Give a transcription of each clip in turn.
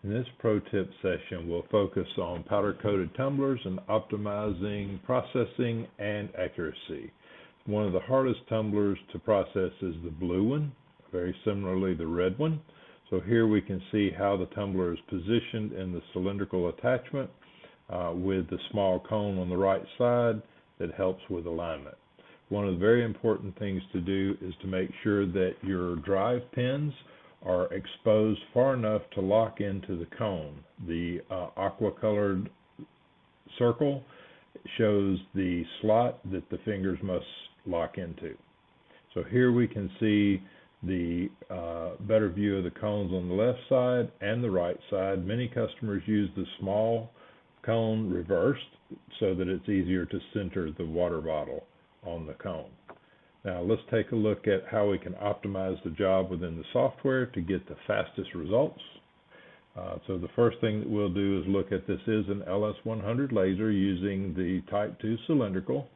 In this pro tip session, we'll focus on powder-coated tumblers and optimizing processing and accuracy. One of the hardest tumblers to process is the blue one, very similarly the red one. So here we can see how the tumbler is positioned in the cylindrical attachment with the small cone on the right side that helps with alignment. One of the very important things to do is to make sure that your drive pins are exposed far enough to lock into the cone. The aqua-colored circle shows the slot that the fingers must lock into. So here we can see the better view of the cones on the left side and the right side. Many customers use the small cone reversed so that it's easier to center the water bottle on the cone. Now let's take a look at how we can optimize the job within the software to get the fastest results. So the first thing that we'll do is look at this is an LS100 laser using the Type 2 cylindrical.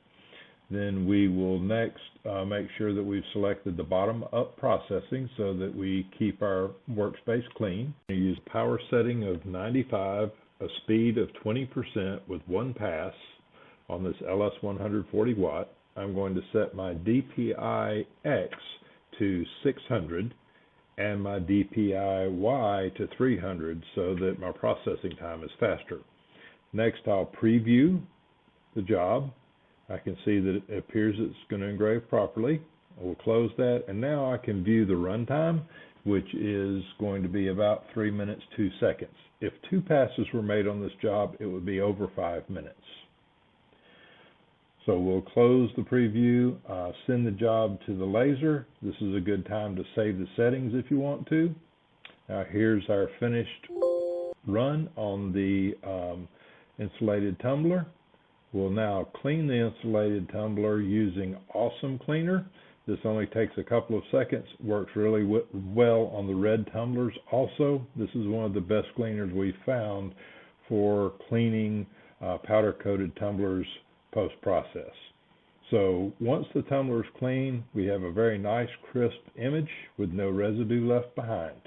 Then we will next make sure that we've selected the bottom-up processing so that we keep our workspace clean. We use power setting of 95, a speed of 20% with one pass on this LS100 40 watt. I'm going to set my DPI-X to 600 and my DPI-Y to 300 so that my processing time is faster. Next, I'll preview the job. I can see that it appears it's going to engrave properly. I will close that, and now I can view the runtime, which is going to be about 3 minutes 2 seconds. If 2 passes were made on this job, it would be over 5 minutes. So we'll close the preview, send the job to the laser. This is a good time to save the settings if you want to. Now here's our finished run on the insulated tumbler. We'll now clean the insulated tumbler using Awesome Cleaner. This only takes a couple of seconds, works really well on the red tumblers also. This is one of the best cleaners we've found for cleaning powder-coated tumblers post-process. So once the tumbler is clean, we have a very nice crisp image with no residue left behind.